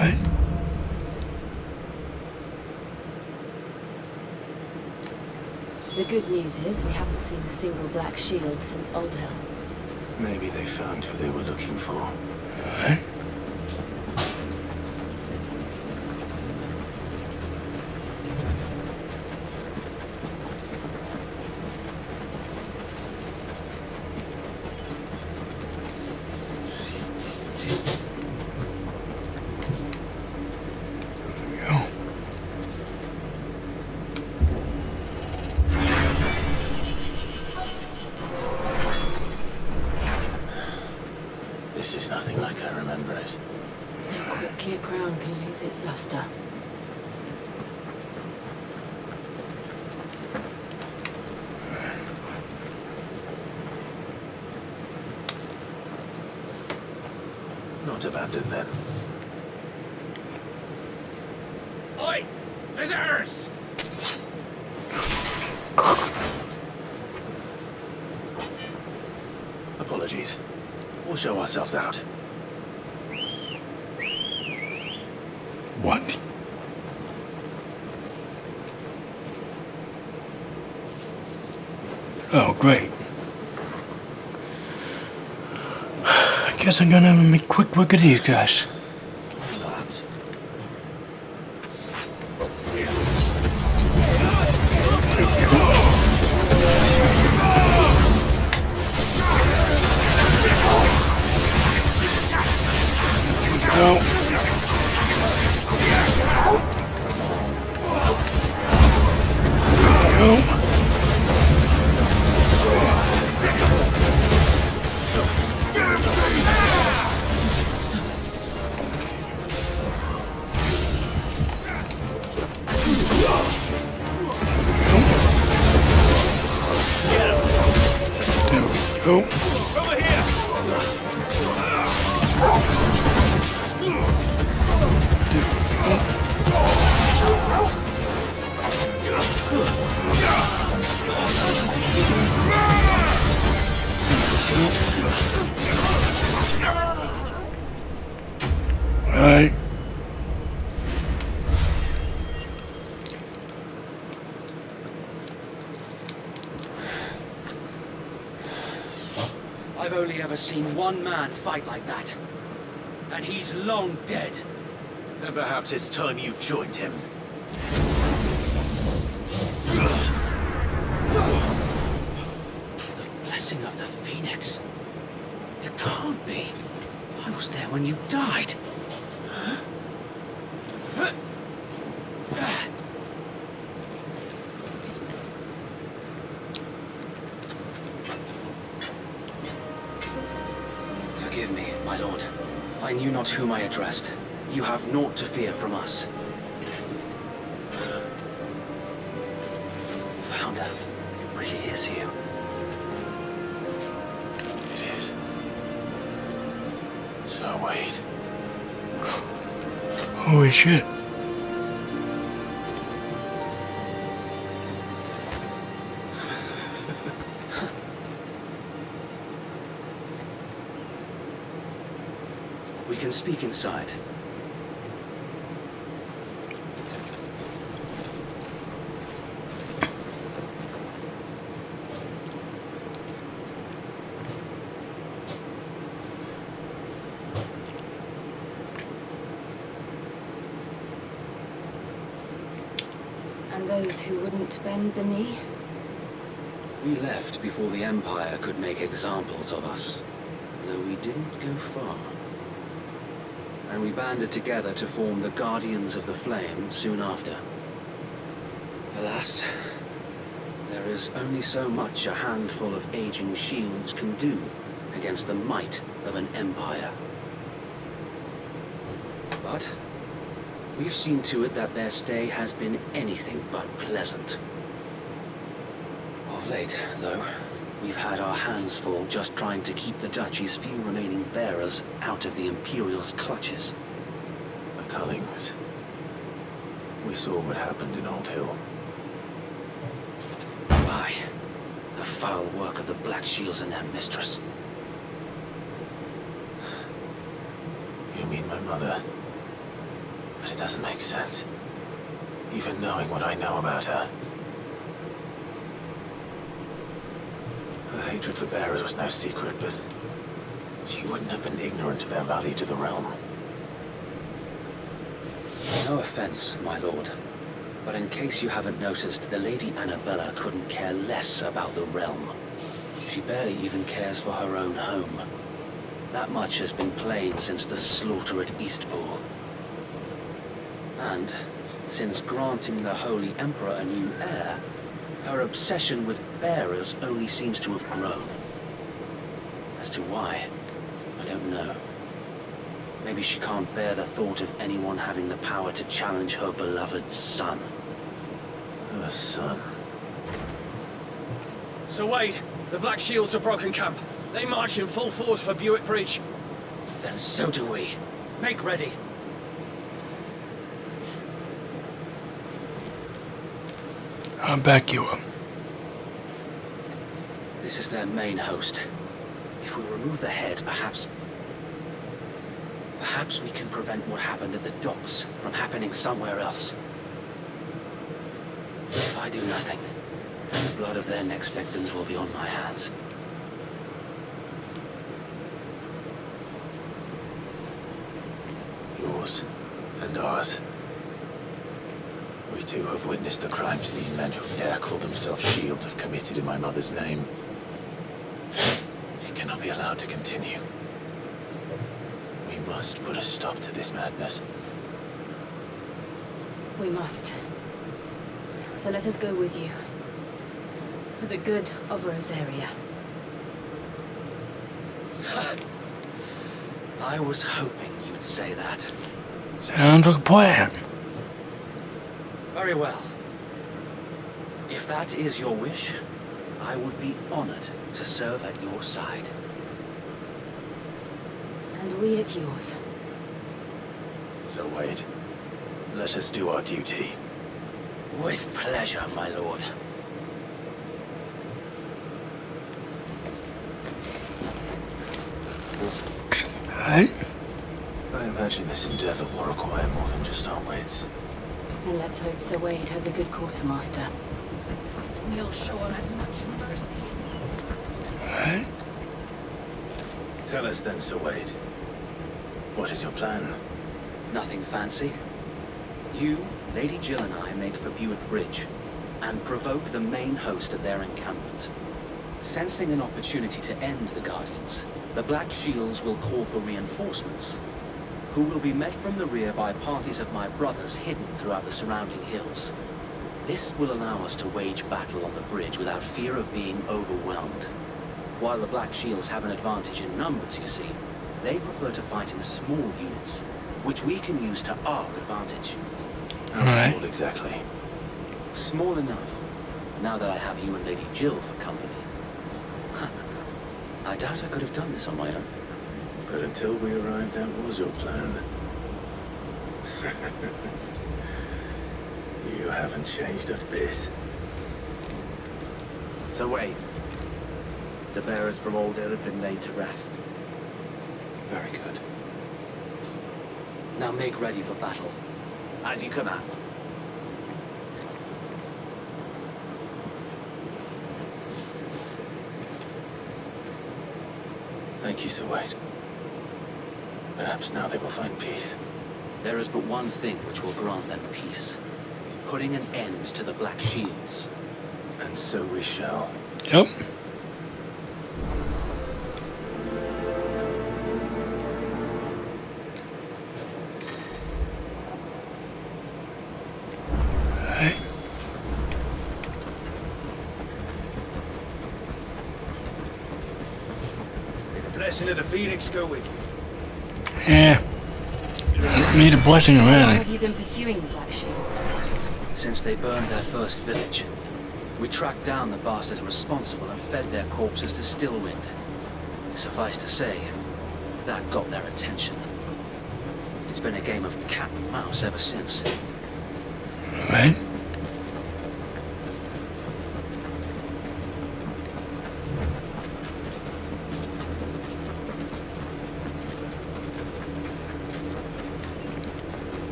Right? The good news is we haven't seen a single black shield since Old Hill. Maybe they found who they were looking for. Right? This is nothing like I remember it. How quickly a crown can lose its luster. Not abandoned then. Oi! Visitors! Apologies. We'll show ourselves out. What? Oh, great. I guess I'm gonna make quick work of these guys. Not. No. No. There we go. Over here! Right. I've only ever seen one man fight like that. And he's long dead. Then perhaps it's time you joined him. The blessing of the Phoenix. It can't be. I was there when you died. Forgive me, my lord. I knew not whom I addressed. You have naught to fear from us. Founder, it really is you. It is. So wait. Holy shit. We can speak inside. And those who wouldn't bend the knee? We left before the Empire could make examples of us, though we didn't go far. And we banded together to form the Guardians of the Flame soon after. Alas, there is only so much a handful of aging shields can do against the might of an empire. But we've seen to it that their stay has been anything but pleasant. Of late, though, we've had our hands full just trying to keep the Duchy's few remaining bearers out of the Imperial's clutches. The Cullings. We saw what happened in Old Hill. Aye, the foul work of the Black Shields and their mistress. You mean my mother? But it doesn't make sense. Even knowing what I know about her. Her hatred for bearers was no secret, but she wouldn't have been ignorant of their value to the realm. No offense, my lord. But in case you haven't noticed, the Lady Annabella couldn't care less about the realm. She barely even cares for her own home. That much has been plain since the slaughter at Eastpool. And since granting the Holy Emperor a new heir, her obsession with bearers only seems to have grown. As to why, I don't know. Maybe she can't bear the thought of anyone having the power to challenge her beloved son. Her son? So wait, the Black Shields have broken camp. They march in full force for Buick Bridge. Then so do we. Make ready. I'll back you up. This is their main host. If we remove the head, perhaps we can prevent what happened at the docks from happening somewhere else. If I do nothing, then the blood of their next victims will be on my hands. Yours and ours. We too have witnessed the crimes these men who dare call themselves shields have committed in my mother's name. It cannot be allowed to continue. We must put a stop to this madness. We must. So let us go with you. For the good of Rosaria. I was hoping you'd say that. Sounds like a plan. Very well. If that is your wish, I would be honored to serve at your side. And we at yours. So Wade, let us do our duty. With pleasure, my lord. Alright. I imagine this endeavor will require more than just our wits. Then let's hope Sir Wade has a good quartermaster. We'll show him as much mercy. Alright. Tell us then, Sir Wade. What is your plan? Nothing fancy. You, Lady Jill and I make for Buick Bridge, and provoke the main host at their encampment. Sensing an opportunity to end the Guardians, the Black Shields will call for reinforcements, who will be met from the rear by parties of my brothers hidden throughout the surrounding hills. This will allow us to wage battle on the bridge without fear of being overwhelmed. While the Black Shields have an advantage in numbers, you see, they prefer to fight in small units, which we can use to our advantage. How Alright. small exactly? Small enough, now that I have you and Lady Jill for company. I doubt I could have done this on my own. But until we arrived, that was your plan. You haven't changed a bit. So wait. The bearers from Alder have been laid to rest. Very good. Now make ready for battle. As you command. Thank you, Sir Wade. Perhaps now they will find peace. There is but one thing which will grant them peace. Putting an end to the Black Shields. And so we shall. Yep. Alright. May the blessing of the Phoenix go with you. Yeah. Need a blessing How long around. have you been pursuing the Black Shields? Since they burned their first village, we tracked down the bastards responsible and fed their corpses to Stillwind. Suffice to say, that got their attention. It's been a game of cat and mouse ever since. Alright.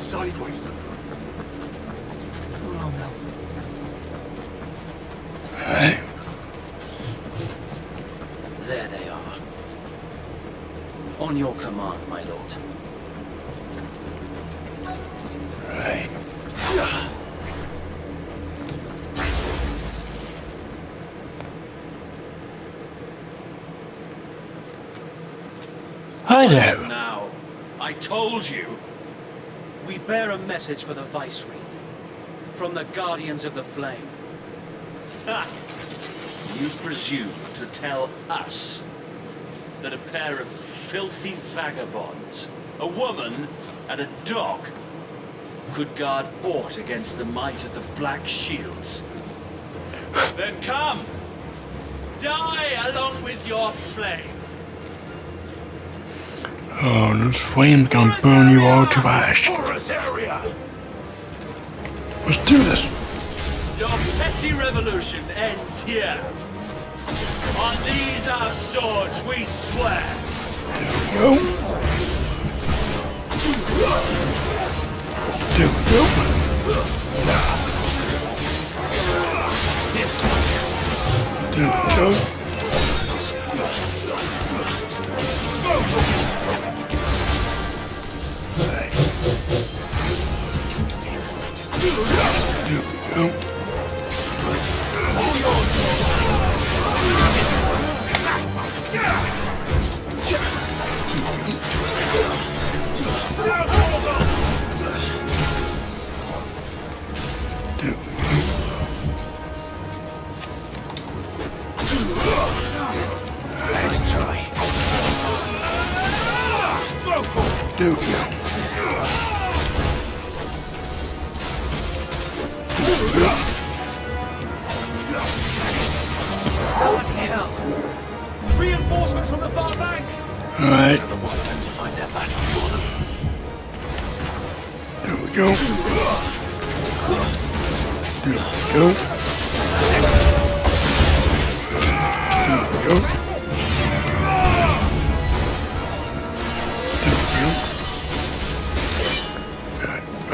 sideways. Oh no. Alright. There they are. On your command, my lord. Alright. Hi there. Now, I told you. We bear a message for the Viceroy. From the Guardians of the Flame. Ha! You presume to tell us that a pair of filthy vagabonds, a woman and a dog, could guard aught against the might of the Black Shields? Then come! Die along with your flame! Oh, those flames gonna burn you all to ash. Rosaria! Let's do this. Your petty revolution ends here. On these our swords we swear. Go. There we go. There we go. There we go. Let's try. There we go. Bloody hell! Reinforcements from the far bank! Alright, The one time to find that battle for them. there we go. There we go. There we go. There we go.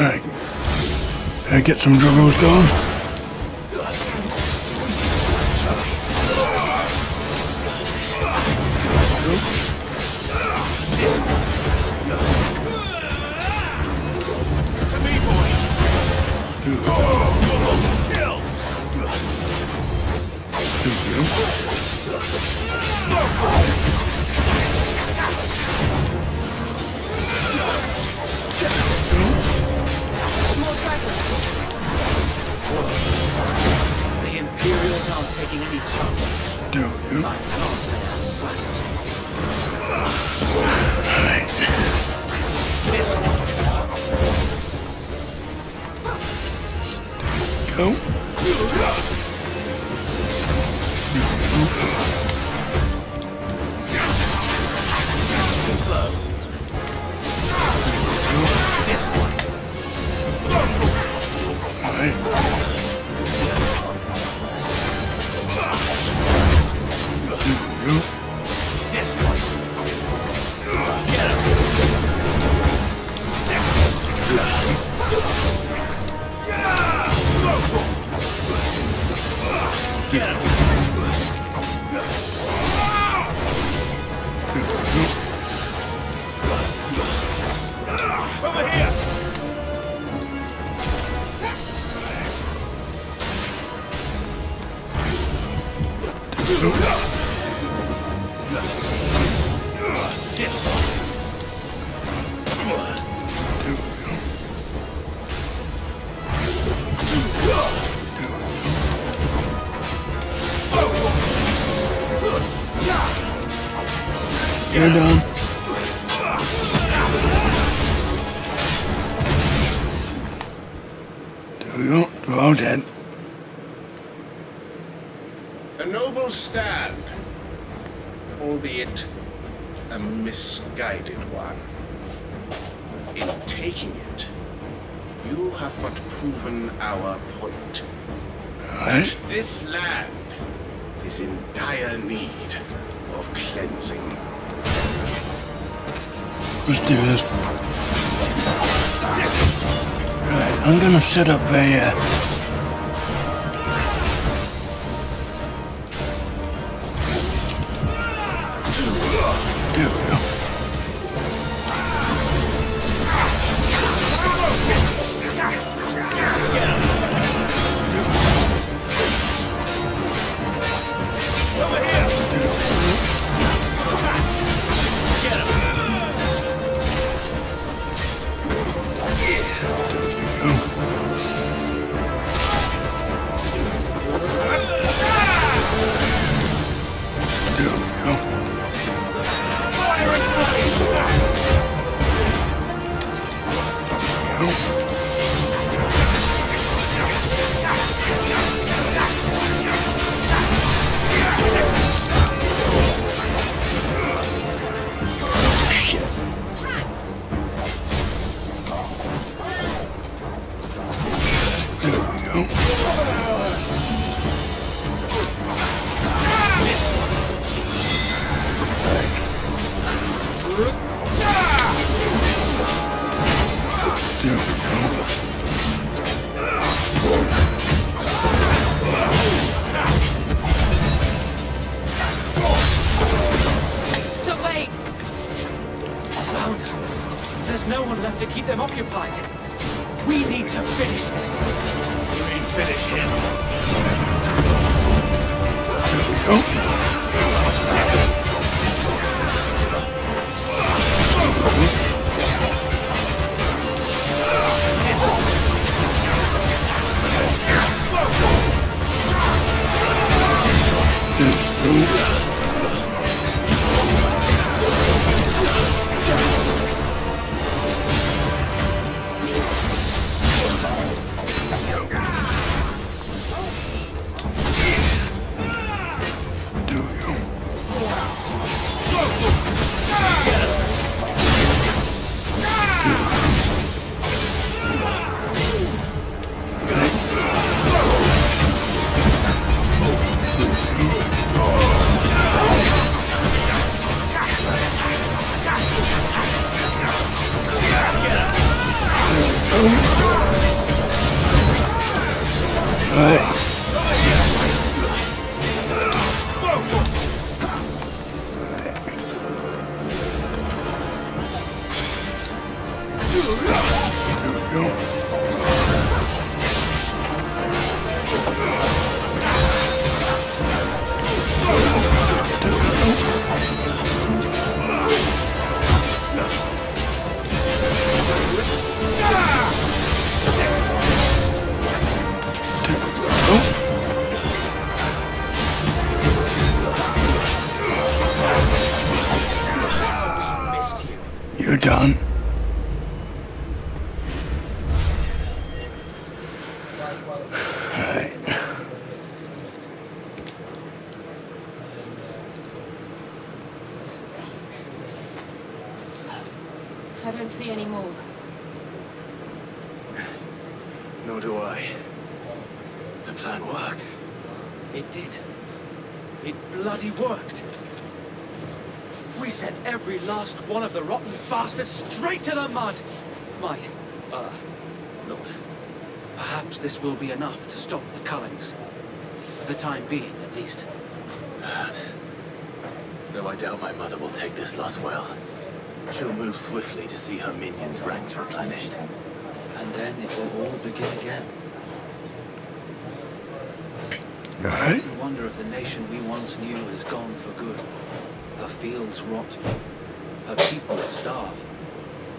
Alright. Get some dribbles going. The Imperials aren't taking any chances. There we go. I can't say I'm flattered. Alright. Go. Too slow. This one. Alright. There we go. This one. Get him. Get him. Over here. This one. You're done. There we go. They're all dead. A noble stand, albeit a misguided one. In taking it, you have but proven our point. Alright. This land is in dire need of cleansing. Let's do this. I'm gonna set up a there we go. Sir Wade! Flounder! There's no one left to keep them occupied. We need to finish this. You mean finish him? You're done. Alright. I don't see any more. Nor do I. The plan worked. It did. It bloody worked. We sent every last one of the rotten bastards straight to the mud! My, Lord, perhaps this will be enough to stop the Cullings. For the time being, at least. Perhaps. Though I doubt my mother will take this loss well. She'll move swiftly to see her minions' ranks replenished. And then it will all begin again. Alright. I wonder if the nation we once knew has gone for good. Her fields rot. Her people starve.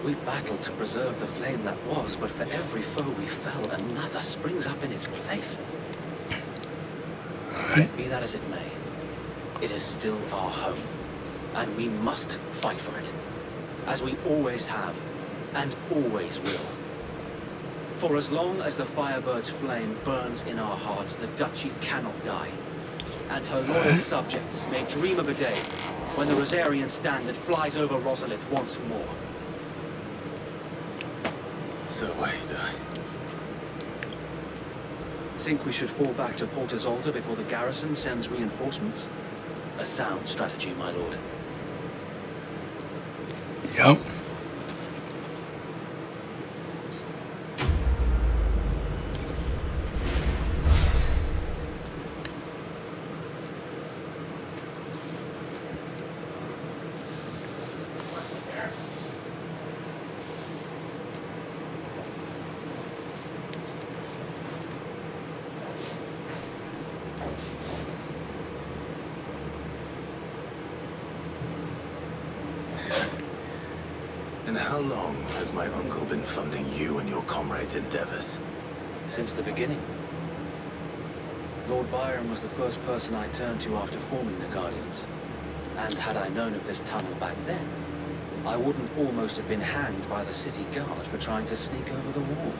We battled to preserve the flame that was, but for every foe we fell, another springs up in its place. Alright. Be that as it may, it is still our home, and we must fight for it, as we always have, and always will. For as long as the Firebird's flame burns in our hearts, the Duchy cannot die. And her loyal subjects may dream of a day when the Rosarian standard flies over Rosalith once more. So wait, Think we should fall back to Port Isolde before the garrison sends reinforcements? A sound strategy, my lord. Yep. And how long has my uncle been funding you and your comrades' endeavors? Since the beginning. Lord Byron was the first person I turned to after forming the Guardians. And had I known of this tunnel back then, I wouldn't almost have been hanged by the city guard for trying to sneak over the wall.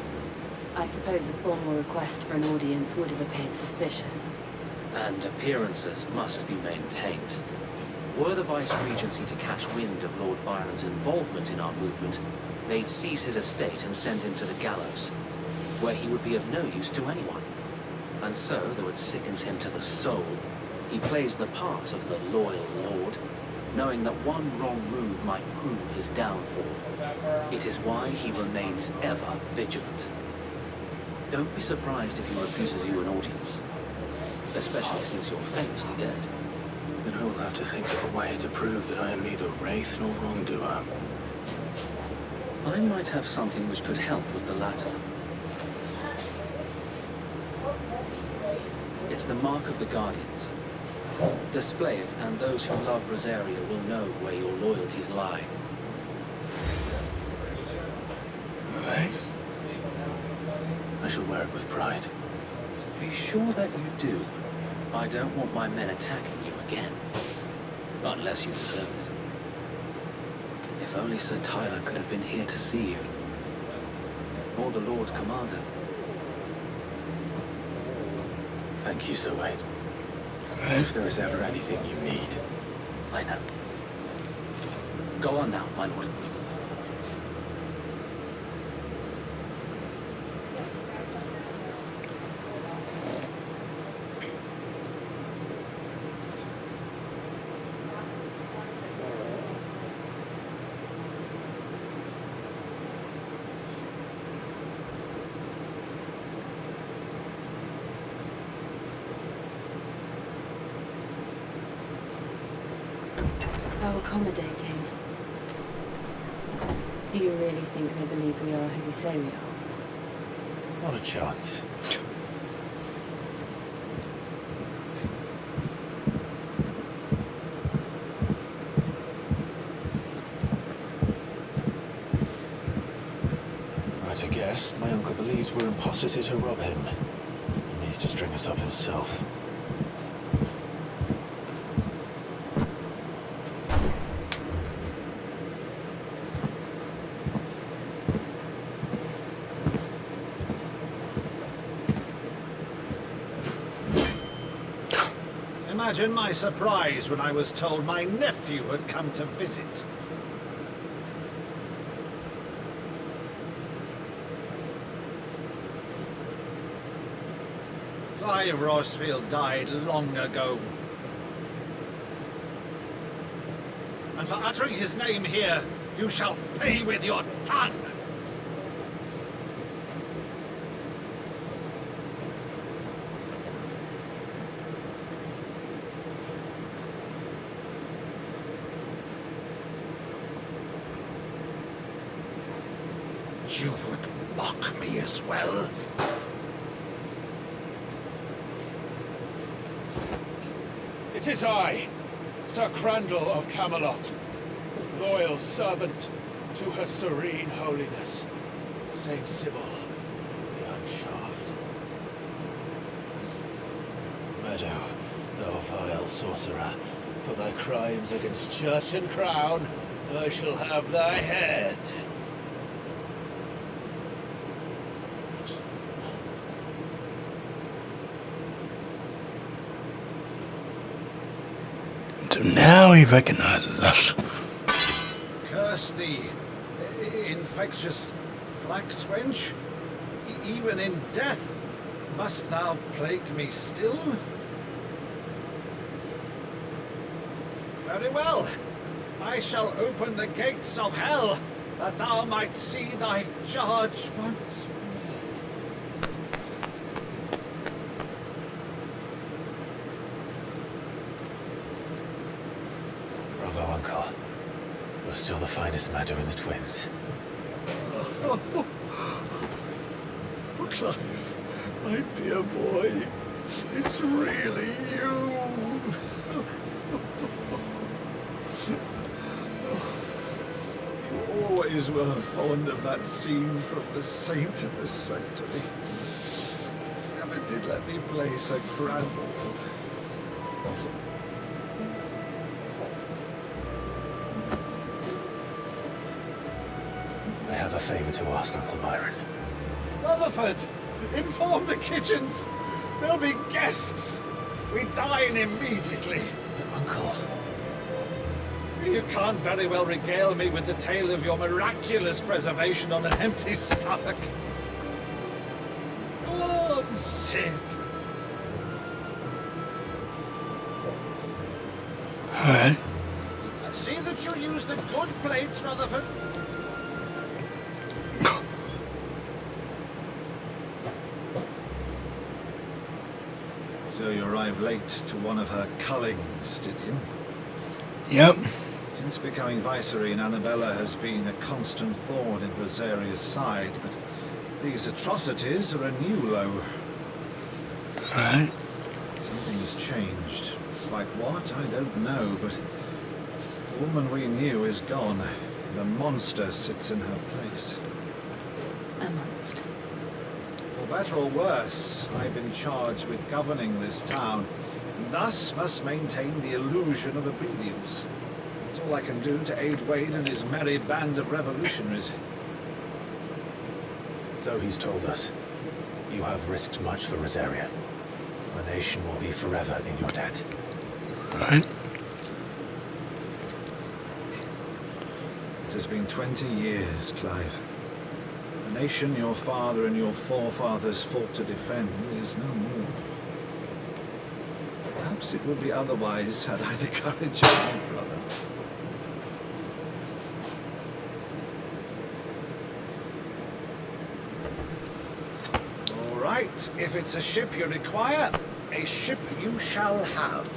I suppose a formal request for an audience would have appeared suspicious. And appearances must be maintained. Were the Vice-Regency to catch wind of Lord Byron's involvement in our movement, they'd seize his estate and send him to the gallows, where he would be of no use to anyone. And so, though it sickens him to the soul, he plays the part of the loyal lord, knowing that one wrong move might prove his downfall. It is why he remains ever vigilant. Don't be surprised if he refuses you an audience, especially since you're famously dead. Then I will have to think of a way to prove that I am neither wraith nor wrongdoer. I might have something which could help with the latter. It's the mark of the Guardians. Display it, and those who love Rosaria will know where your loyalties lie. Right? I shall wear it with pride. Be sure that you do. I don't want my men attacking you again. Unless you deserve it. If only Sir Tyler could have been here to see you. Or the Lord Commander. Thank you, Sir Wade. If there is ever anything you need. I know. Go on now, my lord. How accommodating. Do you really think they believe we are who we say we are? Not a chance. Right, I guess. My uncle believes we're imposters here to rob him. He needs to string us up himself. Imagine my surprise when I was told my nephew had come to visit. Clive Rosfield died long ago. And for uttering his name here, you shall pay with your tongue! You would mock me as well? It is I, Sir Crandall of Camelot, loyal servant to Her Serene Holiness, Saint Sybil, the Unshod. Meadow, thou vile sorcerer, for thy crimes against church and crown, I shall have thy head. So now he recognizes us. Curse thee, infectious flax wench. Even in death, must thou plague me still? Very well. I shall open the gates of hell, that thou might see thy charge once more. Bravo, Uncle. You're still the finest Meadow in the twins. Oh, Clive, my dear boy, it's really you. You always were fond of that scene from The Saint of the Sanctuary. Never did let me play so grand. I have a favor to ask, Uncle Byron. Rutherford, inform the kitchens. There'll be guests. We dine immediately. But, Uncle... You can't very well regale me with the tale of your miraculous preservation on an empty stomach. Go on, sit. Alright. See that you use the good plates, Rutherford. So you arrived late to one of her cullings, did you? Yep. Since becoming Vicereine, Annabella has been a constant thorn in Rosaria's side, but these atrocities are a new low. Alright. Something has changed. Like what, I don't know, but the woman we knew is gone. The monster sits in her place. A monster. For better or worse, I've been charged with governing this town, and thus must maintain the illusion of obedience. That's all I can do to aid Wade and his merry band of revolutionaries. So he's told us. You have risked much for Rosaria. The nation will be forever in your debt. Right. It has been 20 years, Clive. The nation your father and your forefathers fought to defend is no more. Perhaps it would be otherwise had I the courage of my brother. All right, if it's a ship you require, a ship you shall have.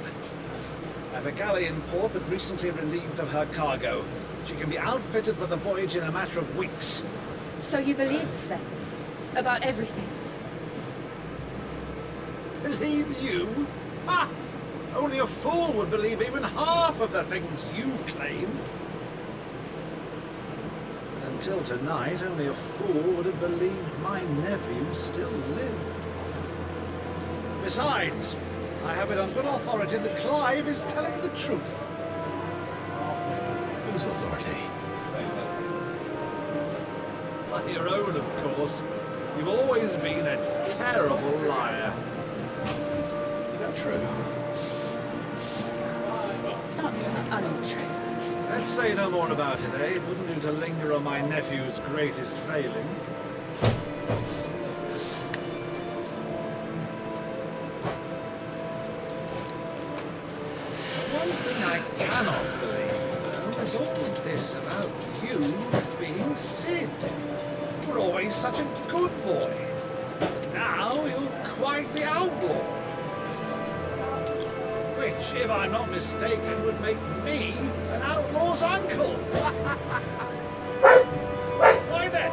I've a galley in port, but recently relieved of her cargo. She can be outfitted for the voyage in a matter of weeks. So you believe us then? About everything? Believe you? Ha! Only a fool would believe even half of the things you claim. Until tonight, only a fool would have believed my nephew still lived. Besides, I have it on good authority that Clive is telling the truth. Whose authority? On your own, of course. You've always been a terrible liar. Is that true? It's not untrue. Let's say no more about it, eh? It wouldn't do to linger on my nephew's greatest failing. One thing I cannot believe, though, is all this about you being Sid. You were always such a good boy. Now you're quite the outlaw. Which, if I'm not mistaken, would make me an outlaw's uncle. Why then,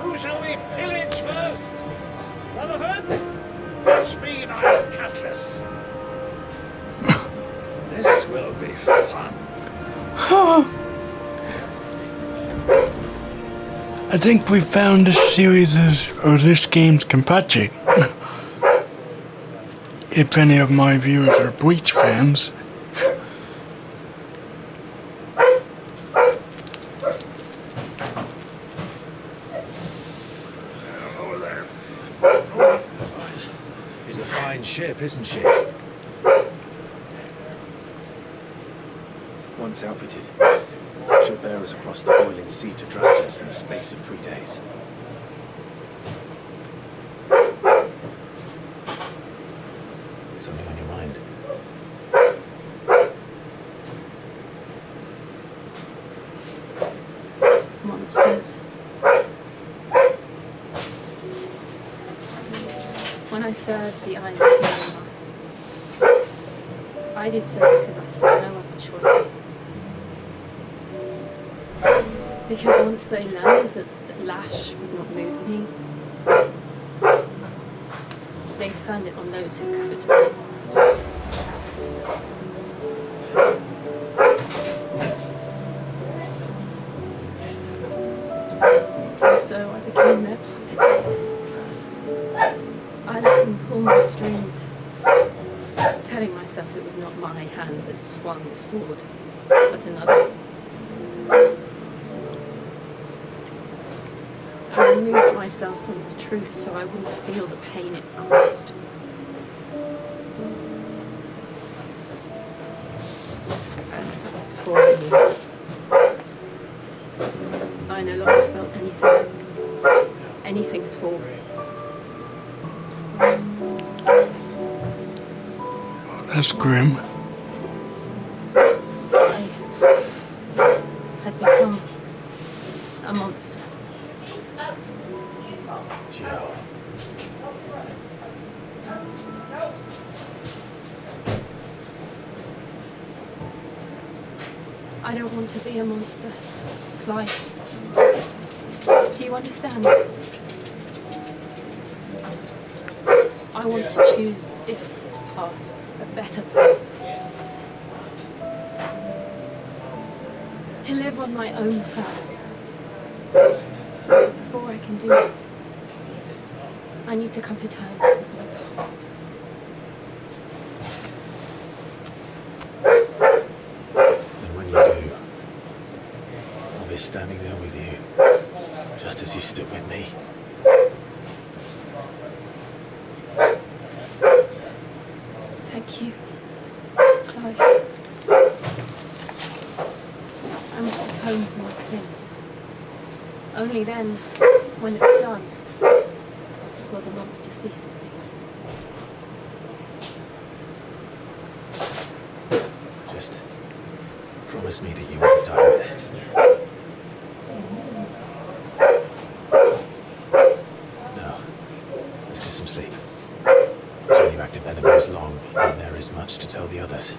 who shall we pillage first? Rutherford, fetch me my cutlass. This will be fun. I think we found this series' or this game's Kenpachi. If any of my viewers are Bleach fans. She's a fine ship, isn't she? Once outfitted, she'll bear us across the boiling sea to Drustus in the space of 3 days. Something on your mind? Monsters. When I served the Iron King, I did so because I saw no other choice. Because once they learned that Lash would not move me, they turned it on those who could. And so I became their puppet. I let them pull my strings, telling myself it was not my hand that swung the sword, but another's. I removed myself from the truth so I wouldn't feel the pain it caused. And before I knew it, I no longer felt anything at all. That's grim. I had become a monster. Jill. I don't want to be a monster, Clive. Do you understand? I want to choose a different path, a better path. To live on my own terms. Before I can do that, I need to come to terms with my past. And when you do, I'll be standing there with you, just as you stood with me. Thank you, Clive. I must atone for my sins. Only then, when it's done, will the monster cease to be. Just promise me that you won't die with it. Now, let's get some sleep. The journey back to Benham is long, and there is much to tell the others.